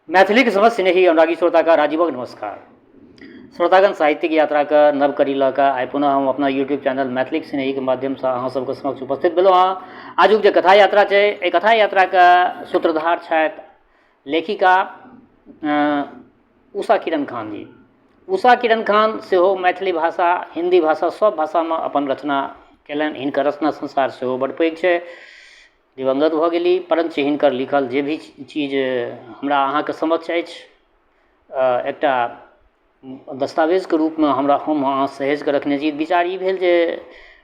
मैथिलीक समझ स्नेही अनुरागी श्रोता का राजीवक नमस्कार। श्रोतागण, साहित्यिक यात्रा का नव कड़ी लऽ कऽ आइ पुनः हम अपना यूट्यूब चैनल मैथिलीक स्नेही के माध्यम से अहाँ सबके समक्ष उपस्थित भेलहुँ हँ। आजुक जे कथा यात्रा छै, एहि कथा यात्रा का सूत्रधार छथि लेखिका उषा किरण खान जी। उषा किरण खान सेहो मैथिली भाषा, हिंदी भाषा सब भाषामे अपन रचना कयलनि। हिनकर रचना संसार सेहो बड़ पैघ छै, दिवंगत भऽ गेली, परंतु हिनकर लिखल जे भी चीज हमरा अहाँके समक्ष अछि, एकटा दस्तावेजके रूपमे हम अहाँ सहेज कऽ रखने छी। विचार ई भेल जे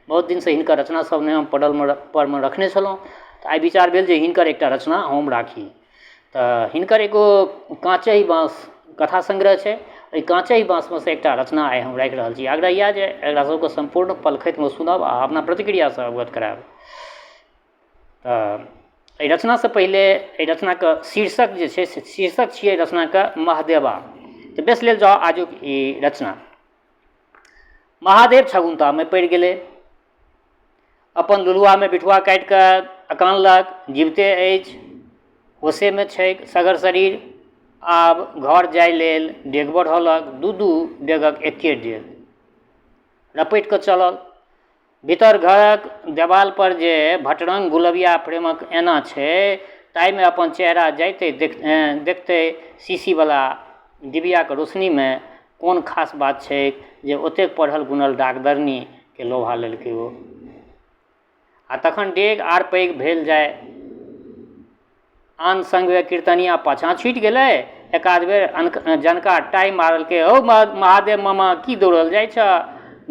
बहुत दिनसँ हिनकर रचना सब नहि हम पढ़लमे रखने छलहुँ, तऽ आइ विचार भेल जे हिनकर एकटा रचना हम राखी। तऽ हिनकर एगो काँचहि बाँस कथा संग्रह छै, एहि काँचहि बाँसमे से एकटा रचना आइ हम राखि रहल छी। आग्रह यऽ जे एकरा सबके सम्पूर्ण पलखतिमे सुनब आ अपना प्रतिक्रियासँ अवगत करायब। एहि रचनासँ पहिले एहि रचनाके शीर्षक जे छै से शीर्षक छियै रचनाके महादेवा। तऽ बेस लेल जाउ आजुक ई रचना। महादेव छगुन्तामे पड़ि गेलै, अपन लुलुआमे बिठुआ काटि कऽ अकानलक, जीविते अछि, होशेमे छै सगर शरीर। आब घर जाय लेल डेग बढ़ौलक, दू डेगक एके डेग रपटि कऽ चलल। भीतर घरक देवाल पर जे भटरंग गुलबिया फ्रेमक एना छै, ताहिमे अपन चेहरा जाइते देखते शीशीवला डिबियाके रोशनीमे कोन खास बात छै जे ओतेक पढ़ल गुनल डाकदरनीके लोभा लेलकै ओ। आ तखन डेग आर पैघ भेल जाय, आन संगवे कीर्तनिया पाछाँ छुटि गेलै। एकाध बेर जनका टाइ मारलकै, हौ महादेव मामा की दौड़ल जाइ छ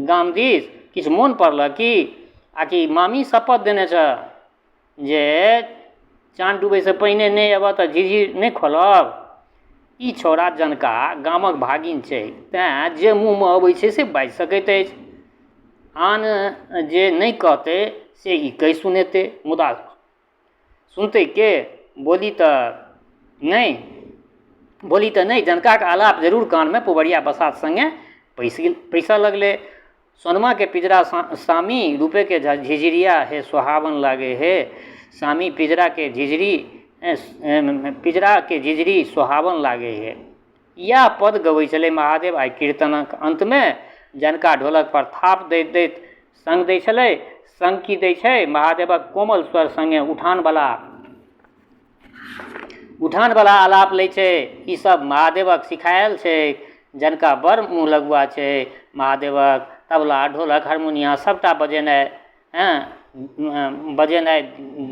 गाम दिस, किछु मोन पड़लऽ की? आकि मामी शपथ देने छ जे चाँद डूबैसँ पहिने नहि अयबह तऽ झिझिर नहि खोलब? ई छौड़ा जनका गामक भागिन छै, तेँ जे मुँहमे अबै छै से बाजि सकैत अछि। आन जे नहि कहतै से ई कहि सुनेतै, मुदा सुनतै के? बोली तऽ नहि। जनकाके आलाप जरूर कानमे पुबरिया बसात संगे पैसा लगले। सोनमा के पिजरा सामी, रूपे के झिझिरिया हे सुहावन लागे हे। सामी पिजरा के झिझरी सुहावन लागे हे। इएह पद गबै छलै महादेव आइ कीर्तनक अंतमे। जनका ढोलक पर थाप दैत दैत संग दै छलै। संग की दै छै? महादेवक कोमल स्वर संगे उठानवला आलाप लै छै। ई सब महादेवक सिखायल छै। जनका बड़ मुँह लगुआ छै। महादेवक तबला, ढोलक, हारमोनिया सबटा बजेनाइ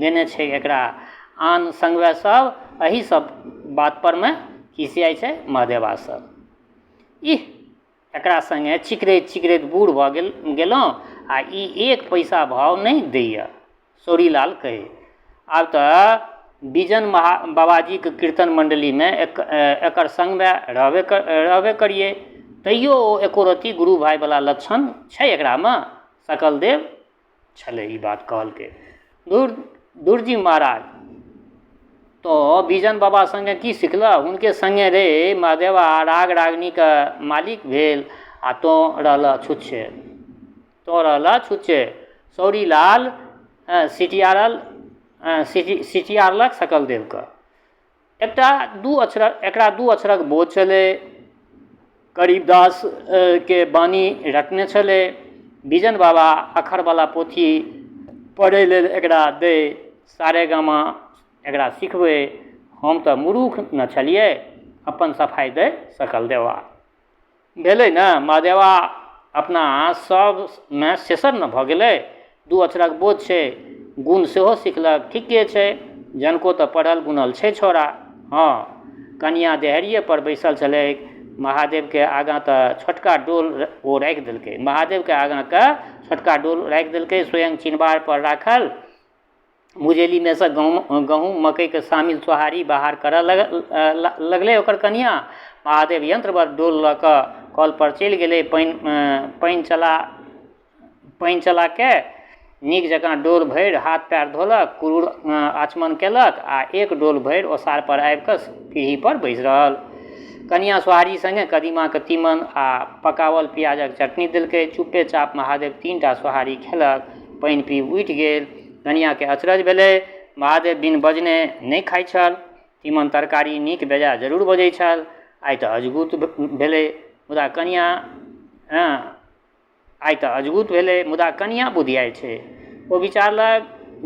देने छै एकरा। आन संगवे सब एही सब बात परमे खिसियाइ छै महादेवा सब। एकरा संगे चिकरैत बूढ़ भऽ गेलहुँ आ ई एक पैसा भाव नहि दैए, सौरीलाल कहे। आब तऽ बिजन बाबाजीके कीर्तन मंडलीमे एकर संगमे रहबे करिए, तैयो ओ एको रत्ती गुरु भाइवला लक्षण छै एकरामे। सकल देव छलै ई बात कहलकै। दूरजी महाराज, तो बिजन बाबा संगे की सिखलह? हुनके संगे रे महादेवा राग रागनीके मालिक भेल आ तो रहला छुच्छे। सौरीलाल सिटियारलक सकल देवके। एकरा दू अक्षरक बोझ छलै। गरीबदास के बानी रटने छलै। बिजन बाबा अखरवला पोथी पढ़ै लेल एकरा दै, सारेगामा एकरा सिखबै। हम तऽ मूर्ख न छलियै, अपन सफाइ दै सकल देवा। भेलै ने, महादेवा अपना सबमे शेषर न भऽ गेलै। दू अक्षरक बोझ छै, गुण सेहो सिखलक, ठीके छै। जनको तऽ पढ़ल गुनल छै छौड़ा। हाँ, कनिया देहरिए पर बैसल छलै। महादेवके आगाँ तऽ छोटका डोल ओ राखि देलकै। स्वयं चिनबार पर राखल मुजेलीमे से गहूँम मकईके शामिल सोहारी बाहर करऽ लगलै ओकर कनिया। महादेव यंत्र पर डोल लऽ कऽ कल पर चलि गेलै। पानि चला के नीक जकाँ डोल भरि हाथ पैर धोलक, कुरूर आचमन केलक आ एक डोल भरि ओसार पर आबि कऽ पीढ़ी पर बैसि रहल। कनिया सोहारी संगे कदीमाके तीमन आ पकावल प्याजक चटनी देलकै। चुपे चाप महादेव 3टा सोहारी खेलक, पानि पी उठि गेल। कनियाके अचरज भेलै, महादेव बिन बजने नहि खाइ छल। तीमन तरकारी नीक बेजाय जरूर बजै छल। आइ तऽ अजगूत भेलै मुदा कनियाँ मुदा कनियाँ बुधियाइ छै। ओ विचारलक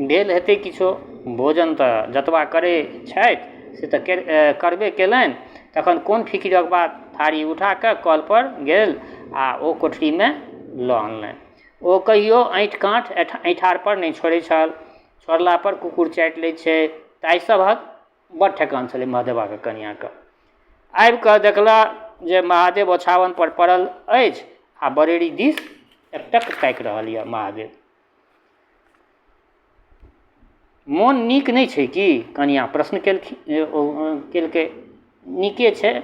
भेल हेतै किछो, भोजन तऽ जतबा करै छथि से तऽ करबे केलनि, तखन कोन फिकिरक बात। थारी उठा कऽ कल पर गेल आ ओ कोठरीमे लऽ अनलनि। ओ कहियो ऐँठ काँठ ऐँठार पर नहि छोड़ै छल, छोड़ला पर कुकुर चाटि लैत छै। ताहि सभक बड़ ठेकान छलै महादेवक कनियाँके। आबि कऽ देखला जे महादेव ओछावन पर पड़ल अछि आ बरेड़ी दिस एकटक ताकि रहल यऽ महादेव। मोन नीक नहि छै कि? कनियाँ प्रश्न केलकै। नीके छै,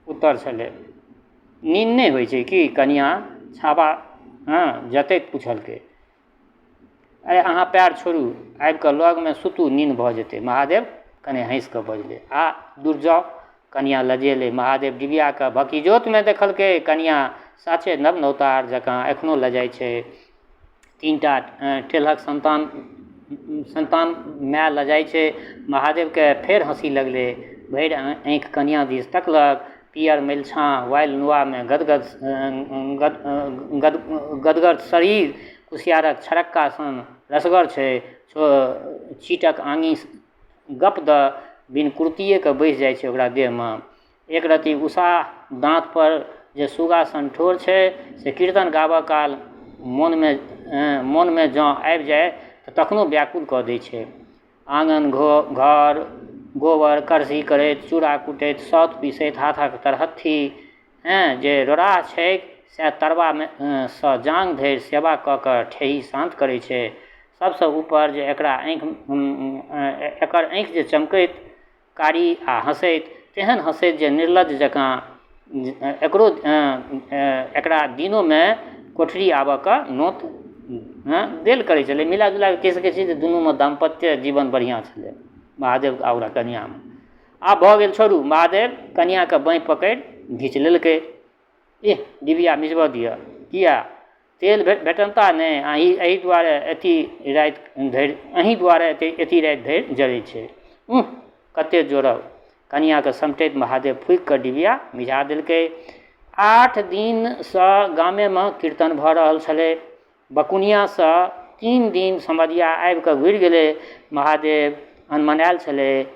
उत्तर छलै। नींद नहि होइ छै कि? कनियाँ छाबा जतैत पुछलकै। अरे अहाँ पैर छोड़ू, आबि कऽ लगमे सुतू, नींद भऽ जेतै। महादेव कने हँसि कऽ बजलै। आ दूर जाउ। कनियाँ लजेलै। महादेव डिबियाके भकिजोतमे देखलकै। कनियाँ साचे नवनौतार जकाँ एखनो लजाइ छै। 3टा टेलहक संतान माय लजाइ छै। महादेवके फेर हँसी लगलै। भरि आँखि कनियाँ दिस तकलक। पियर मेलछाँ वाइल नुआमे गदगर शरीर, कुसियारक छरक्का सन रसगर छै। चीटक आङी गप द बिन कुर्तिएके बैसि जाइ छै ओकरा देहमे। एक रत्ती उषा दाँत पर जे सुगा सन ठोर छै से कीर्तन गाबऽ काल मोनमे जँ आबि जाय तऽ तखनो व्याकुल कऽ दै छै। आँगन घर गोबर करसी करैत, चूड़ा कुटैत, सौत पीसैत हाथक तरहत्थी जे रोराह छैक सएह तरबामे सँ जांघ धरि सेवा कऽ कऽ ठेही शान्त करै छै। सबसँ ऊपर जे एकर आँखि जे चमकैत कारी आ हँसैत, तेहन हँसैत जे निर्लज्ज जकाँ एकरा दिनोमे कोठरी आबऽके नोत देल करै छलै। मिला जुला कऽ कहि सकै छी जे दुनूमे दाम्पत्य जीवन बढ़िआँ छलै, महादेव आ ओकरा कनिआँमे। आब भऽ गेल छोड़ू। महादेव कनिआँके बाँहि पकड़ि घीच लेलकै। एह डिबिया मिझबऽ दिअ। किया? तेल भेटन्ता नहि, एहि दुआरे एती राति धरि जरै छै। कते जोड़ब। कनिआँके समटैत महादेव फूँकि कऽ डिबिया मिझा देलकै। 8 दिनसँ गामेमे कीर्तन भऽ रहल छलै। बकुनियासँ 3 दिन समधिया आबि कऽ घुरि गेलै। महादेव अनमनायल छलै।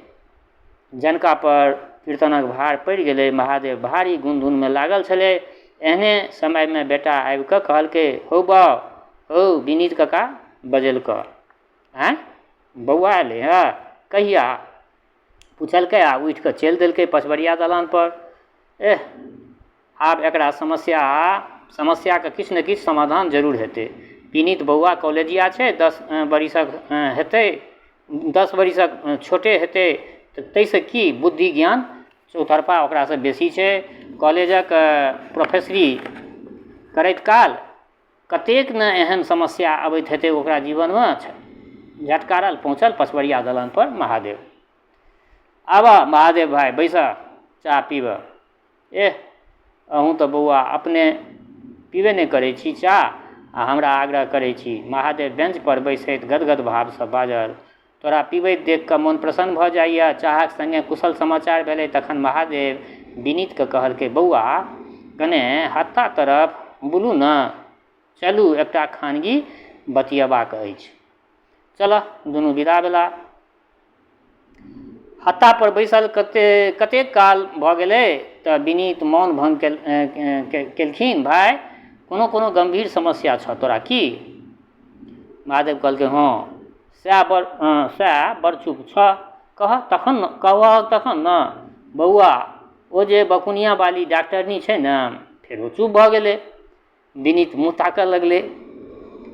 जनका पर कीर्तनक भार पड़ि गेलै। महादेव भारी गुनधुनमे लागल छलै। एहने समयमे बेटा आबि कऽ कहलकै, हौ बाउ, हौ विनीत कका बजेलकै। बौआ एलै हँ? कहिया? पुछलकै आ उठि कऽ चलि देलकै पछबरिया दलान पर। आब एकरा समस्याके किछु ने किछु समाधान जरूर हेतै। विनीत बौआ कॉलेजिया छै, 10 बरिसक हेतै, 10 बरिसक छोटे हेतै तऽ ताहिसँ की बुद्धि ज्ञान चौतरफा ओकरासँ बेसी छै। कॉलेजक प्रोफेसरी करैत काल कतेक न एहन समस्या अबैत हेतै ओकरा जीवनमे। झटकारल पहुँचल पछबरिया दलान पर महादेव। आबऽ महादेव भाइ, बैसऽ, चाह पीबऽ। अहूँ तऽ बौआ अपने पीबे नहि करै छी चाह आ हमरा आग्रह करै छी। महादेव बेंच पर बैसैत गदगद भावसँ बाजल। तोरा पीबैत देख कऽ मोन प्रसन्न भऽ जाइए। चाहक संगे कुशल समाचार भेलै तखन महादेव विनीतके कहलकै, बौआ कने हत्ता तरफ बुलू ने, चलू एकटा खानगी बतियेबाक अछि। चलऽ, दुनू विदा भेला। हत्ता पर बैसल कतेक काल भऽ गेलै तऽ विनीत मौन भंग केलखिन। भाय, कोनो गंभीर समस्या छौ तोरा की? महादेव कहलकै, हँ सएह बड़ चुप छ। कहऽ तखन न। बौआ, ओ जे बकुनिया वाली डॉक्टरनी छै ने, फेर ओ चुप भऽ गेलै। विनीत मुँह ताकऽ लगलै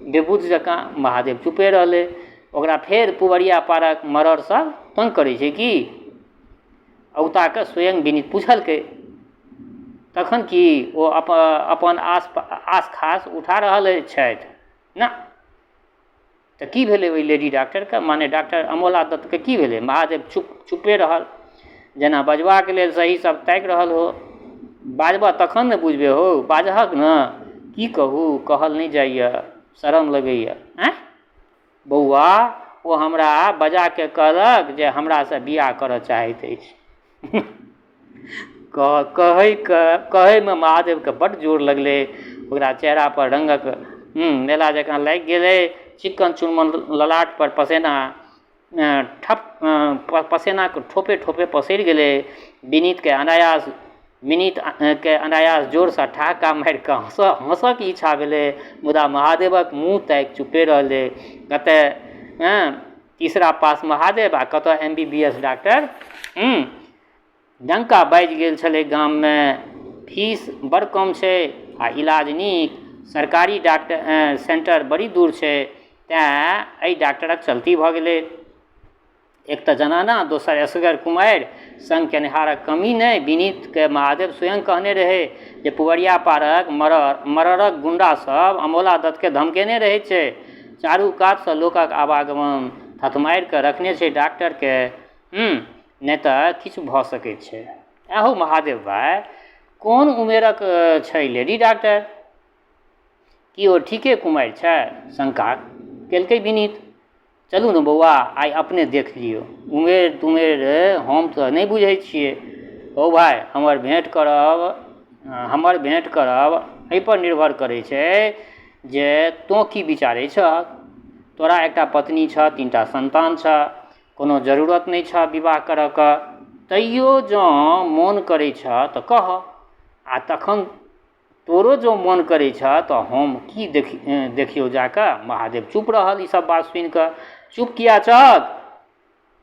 बेबुझ जकाँ। महादेव चुपे रहलै। ओकरा फेर पुबरिया पारक मरड़सँ तंग करै छै कि? औताके स्वयं विनीत पूछलकै। तखन की ओ अपन आस खास उठा रहल छथि? ना। तऽ की भेलै ओहि लेडी डॉक्टरके, माने डॉक्टर अमोला दत्तके की भेलै? महादेव चुपे रहल, जेना बजबाक लेल सही सब ताकि रहल हो। बाजबऽ तखन ने बुझबे हो, बाजहक ने। की कहू, कहल नहि जाइए, शरम लगैए। बौआ, ओ हमरा बजा के कहलक जे हमरा से बियाह करऽ चाहैत अछि। कहैमे महादेवके बड्ड जोर लगलै, ओकरा चेहरा पर रंगक मेला जकाँ लागि गेलै। चिक्कन चुनमुन ललाट पर पसेनाके ठोपे ठोपे पसरि गेलै। विनीत के अनायास जोरसँ ठहाका मारि कऽ हँसऽके इच्छा भेलै, मुदा महादेवक मुँह ताकि चुपे रहलै। कतऽ तीसरा पास महादेव आ कतऽ MBBS डॉक्टर। डंका बाजि गेल छलै गाममे, फीस बड़ कम छै आ इलाज नीक। सरकारी डॉक्टर सेंटर बड़ी दूर छै, तेँ एहि डॉक्टरक चलती भऽ गेलै। एक तऽ जनाना, दोसर असगर कुमारि, संग केनिहारक कमी नहि। विनीतके महादेव स्वयं कहने रहै जे पुवरिया पारक मरड़क गुंडा सब अमोला दत्तके धमकेने रहै छै। चारू कातसँ लोकक आवागमन थथमारि कऽ रखने छै डॉक्टरके। नहि तऽ किछु भऽ सकैत छै। एहो महादेव भाइ, कोन उमेरक छै लेडी डॉक्टर? की ओ ठीके कुमारि छै? शंका केलकै विनीत। चलू ने बौआ, आइ अपने देख लियौ। उमेर तुमेर हम तऽ नहि बुझै छियै। ओ भाइ, हमर भेँट करब एहिपर निर्भर करै छै जे तोँ की विचारै छह। तोरा एकटा पत्नी छह, 3टा संतान छह, कोनो जरूरत नहि छह विवाह करऽके। तैयो जँ मोन करै छह तऽ कह, आ तखन तोरो जँ मोन करै छह तऽ हम की देखियौ जाकऽ। महादेव चुप रहल। ई सब बात सुनि कऽ चुप किया छहक?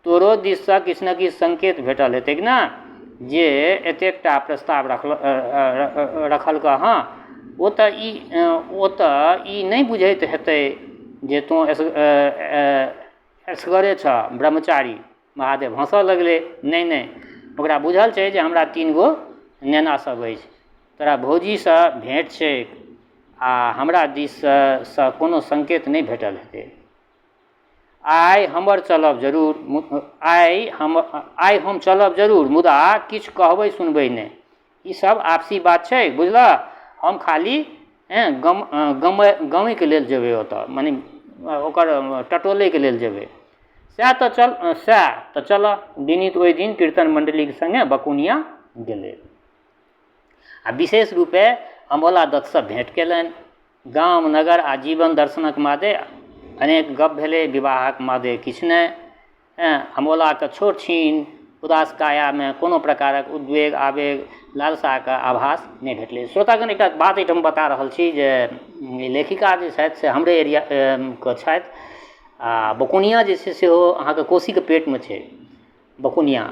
तोरो दिससँ किछु ने किछु संकेत भेटल हेतैक ने जे एतेकटा प्रस्ताव रखलक हँ। ओ तऽ ई नहि बुझैत हेतै जे तोँ असगरे छह, ब्रह्मचारी। महादेव हँसऽ लगलै। नहि, ओकरा बुझल छै जे हमरा 3 गो नेना सब अछि। तोरा भौजीसँ भेँट छै आ हमरा दिससँ कोनो संकेत नहि भेटल हेतै। आइ हम चलब जरूर, मुदा किछु कहबै सुनबै नहि। ई सब आपसी बात छै, बुझलह। हम खाली गमैके लेल जेबै ओतऽ, मने ओकर टटोलैके लेल जेबै। सएह तऽ चलऽ। विनीत ओहि दिन कीर्तन मंडलीके संगे बकुनिया गेलै आ विशेष रूपे अमोला दत्तसँ भेँट केलनि। गाम नगर आ जीवन दर्शनक मादे अनेक गप भेलै, विवाहक मादे किछु नहि। अमोलाके छोट छीन उदास कायामे कोनो प्रकारक उद्वेग, आवेग, लालसाके आभास नहि भेटलै। श्रोतागण, एकटा बात एहिठाम बता रहल छी जे लेखिका जे छथि से हमरे एरियाके छथि आ बकुनिया जे छै सेहो अहाँके कोशीके पेटमे छै। बकुनिया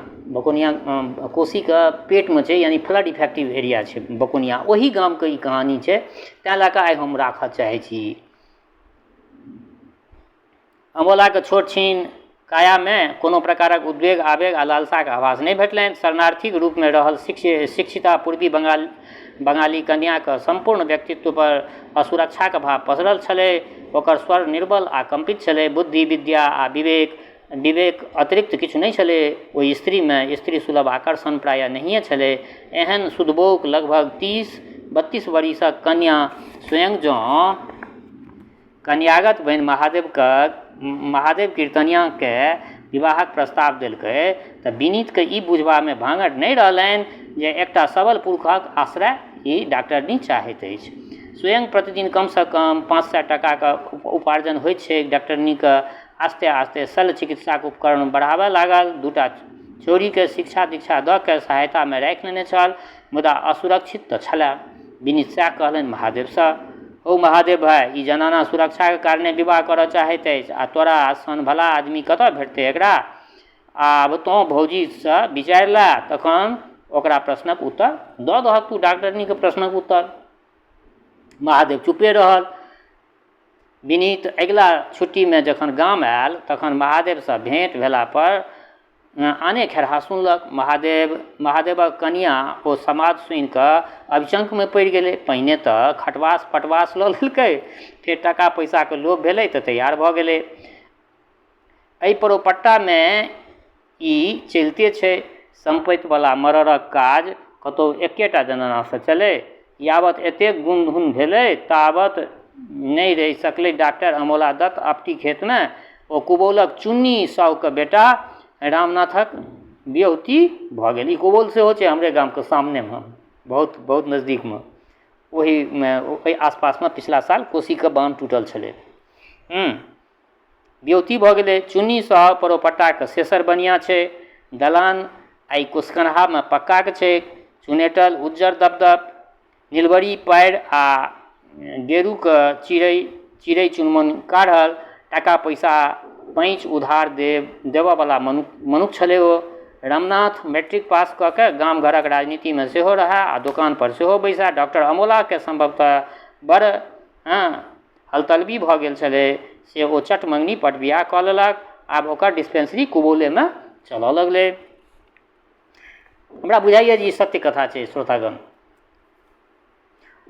कोशीके पेटमे छै, यानी फ्लड इफेक्टिव एरिया छै बकुनिया। ओही गामके ई कहानी छै, तेँ लऽ कऽ आइ हम राखऽ चाहै छी। अमोलाके छोट छीन कायामे कोनो प्रकारक उद्वेग, आवेग आ लालसाक आभास नहि भेटलनि। शरणार्थीक रूपमे रहल शिक्षिता पूर्वी बंगाली कन्याके संपूर्ण व्यक्तित्व पर असुरक्षाक भाव पसरल छलै। ओकर स्वर निर्बल आ कंपित छलै। बुद्धि, विद्या आ विवेक अतिरिक्त किछु नहि छलै ओहि स्त्रीमे। स्त्री सुलभ आकर्षण प्रायः नहिए छलै। एहन सुदबोक लगभग 30-32 वर्षक कन्या स्वयं जँ कन्यागत बनि महादेव कीर्तनियाके विवाहक प्रस्ताव देलकै तऽ विनीतके ई बुझबामे भाँगड़ नहि रहलनि जे एकटा सबल पुरुषक आश्रय ई डॉक्टरनी चाहैत अछि। स्वयं प्रतिदिन कमसँ कम 500 टाकाके उपार्जन होइत छै डॉक्टरनीके। आस्ते आस्ते शल्य चिकित्साके उपकरण बढ़ाबऽ लागल। 2टा छोरीके शिक्षा दीक्षा दऽ के सहायतामे राखि लेने छल, मुदा असुरक्षित तऽ छलए। विनीत सएह कहलनि महादेवसँ। ओ महादेव भाइ, ई जनाना सुरक्षाके कारणे विवाह करऽ चाहैत अछि आ तोरा सन भला आदमी कतऽ भेटतै एकरा? आब तोँ भौजीसँ विचारि ले, तखन ओकरा प्रश्नक उत्तर दऽ दहक तू डॉक्टरनीके प्रश्नक उत्तर। महादेव चुपे रहल। विनीत अगिला छुट्टीमे जखन गाम आयल तखन महादेवसँ भेँट भेला पर आने खेरहा सुनलक। महादेवक कनिया ओ समाद सुनि कऽ अभिशंकमे पड़ि गेलै। पहिने तऽ खटवास पटवास लऽ लेलकै, फेर टाका पैसाके लोभ भेलै तऽ तैयार भऽ गेलै। एहि परोपट्टामे ई चलिते छै। संपत्तिवला मरड़क काज कतहु एकेटा जनानासँ चलै। यावत एतेक गुण भेलै तावत नहि रहि सकलै डॉक्टर अमोला दत्त अपटी खेतमे ओ कुबोलक चुन्नी साहुके बेटा रामनाथक बियौती भऽ गेल। ई कुबोल सेहो छै हमरे गामके सामनेमे, बहुत बहुत नजदीकमे, ओहि आसपासमे पिछला साल कोशीके बांध टूटल छलै। बियौती भऽ गेलै। चुन्नी साहु परोपट्टाके शेषर बनिया छै। दलान आइ कुशकन्हामे पक्काके छै। चुनेटल उज्जर दपदप, नीलबरी पारि आ गेरूके चिड़ै चुनमुन काढ़ल। टाका पैसा पैंच उधार देबऽवला मनुख छलै ओ। रामनाथ मैट्रिक पास कऽ के गाम घरक राजनीतिमे सेहो रहै आ दोकान पर सेहो बैसा। डॉक्टर अमोलाके सम्भवतः बड़ हलतलबी भऽ गेल छलै से ओ चट मंगनी पट बियाह कऽ लेलक। आब ओकर डिस्पेंसरी कुबोलेमे चलऽ लगलै। हमरा बुझाइए जे ई सत्य कथा छै श्रोतागण।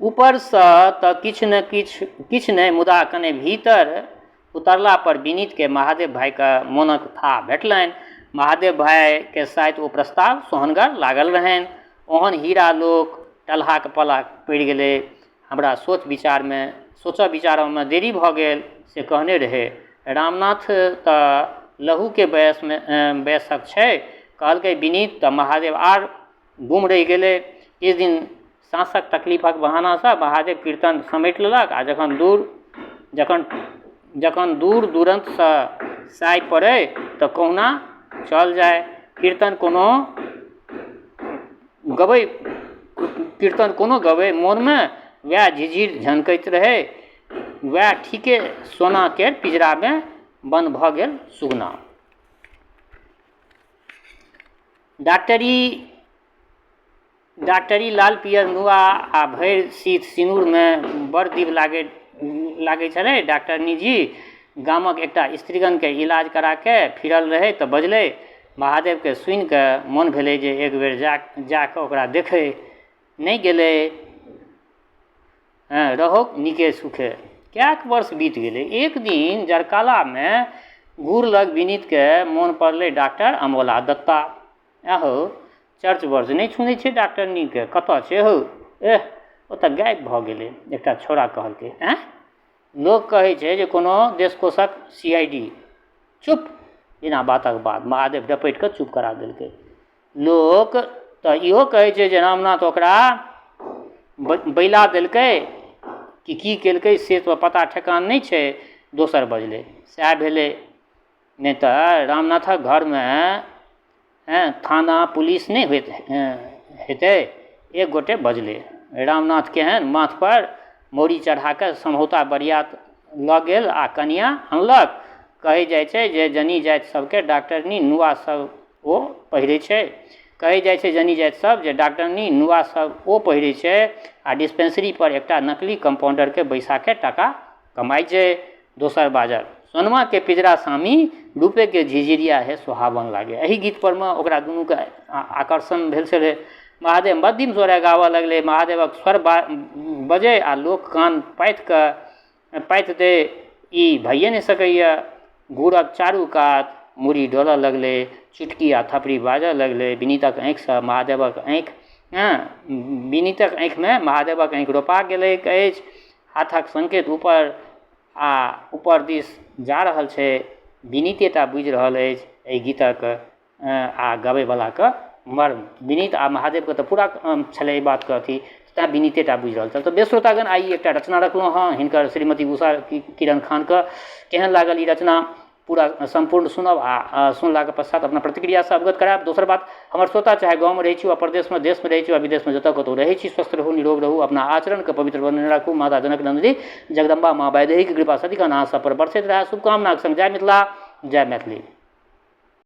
ऊपरसँ तऽ किछु नहि, मुदा कने भीतर उतरला पर विनीतके महादेव भाइके मोनक था भेटलनि। महादेव भाइके शायद ओ प्रस्ताव सोहनगर लागल रहनि। ओहन हीरा लोक टल्हाक पल्ला पड़ि गेलै। हमरा सोचऽ विचारमे देरी भऽ गेल से कहने रहै। रामनाथ तऽ लहूके वयसक छै, कहलकै विनीत। तऽ महादेव आर गुम रहि गेलै। किछु दिन सांसक तकलीफक बहानासँ महादेव कीर्तन समेटि लेलक आ जखन दूर दूरन्तसँ साइ पड़ै तऽ कहुना चल जाय। कीर्तन कोनो गबै मोनमे वएह झिझिर झनकैत रहै। वएह ठीके सोना केर पिंजरामे बंद भऽ गेल सुगना। डॉक्टरी लाल पियर नुआ आ भरि शीत सिनूरमे बड़ दीप लागै छलै। डॉक्टरनी जी गामक एकटा स्त्रीगणके इलाज कराके फिरल रहै तऽ बजलै। महादेवके सुनिके मोन भेलै जे एक बेर जाके ओकरा देखै। नहि गेलै। रहो नीके सुखे। कएक वर्ष बीत गेलै। एक दिन जरकालामे घूरलक विनीतके मोन पड़लै डॉक्टर अमोला दत्ता। आहो चर्च वर्च नहि सुनै छै डॉक्टरनीके, कतऽ छै हौ? ओतऽ गायब भऽ गेलै, एकटा छोरा कहलकै। लोक कहै छै जे कोनो देशकोशक CID। चुप! बिना बातक बात महादेव डपैट कऽ चुप करा देलकै। लोक तऽ इहो कहै छै जे रामनाथ ओकरा बैला देलकै कि की केलकै से तऽ पता ठेकान नहीं छै। दोसर बजलै सएह भेलै। नहीं तऽ रामनाथक घरमे थाना पुलिस नहीं हेतै। एक गोटे बजलै। रामनाथ केहन माथ पर मौरी चढ़ाके समझौता बरियात लऽ गेल आ कनिया अनलक। कहै जाइ छै जे जनी जाति सबके डॉक्टरनी नुआ सब ओ पहिरै छै। कहै जाइ छै जनी जाति सब जे डॉक्टरनी नुआ सब ओ पहिरै छै आ डिस्पेंसरी पर एकटा नकली कंपाउंडरके बैसाके टाका कमाइ छै। दोसर बाजल सोनमा के पिंजरा सामी रूपे के झिझिरिया है सुहावन लागे। एहि गीत पर में ओकरा दुनू के आकर्षण भेल छलै। महादेव मध्यम स्वरे गावऽ लगलै। महादेवक स्वर बजै आ लोक कान पाति दे ई भइए नहि सकैए। घूरक चारू कात मुड़ी डोलऽ लगलै। चुटकी आ थपड़ी बाजऽ लगलै। विनीतक आँखिसँ महादेवक विनीतक आँखिमे महादेवक आँखि रोपा गेलैक अछि। हाथक संकेत ऊपर दिस जा रहल छै। विनीते टा बुझि रहल अछि एहि गीतक आ गबैवलाके मर्म। विनीत आ महादेवके तऽ पूरा छलै एहि बातके अथी, तेँ विनीते टा बुझि रहल छल। तऽ बेश्रोतागण आइ एकटा रचना रखलहुँ हँ हिनकर श्रीमती उषा किरण खानके। केहन लागल ई रचना पूरा संपूर्ण सुनब आ सुनलाके पश्चात अपना प्रतिक्रियासँ अवगत करायब। दोसर बात, हमर श्रोता चाहे गाँवमे रहै छी वा प्रदेशमे देशमे रहै छी वा विदेशमे जतऽ कतहु रहै छी, स्वस्थ रहू, निरोग रहू, अपना आचरणके पवित्र बनेने राखू। माता जनक नंदी जगदम्बा माँ वैदेहीके कृपा सदिखन अहाँ सब पर बरसैत रहै। शुभकामनाक संग जय मिथिला, जय मैथिली।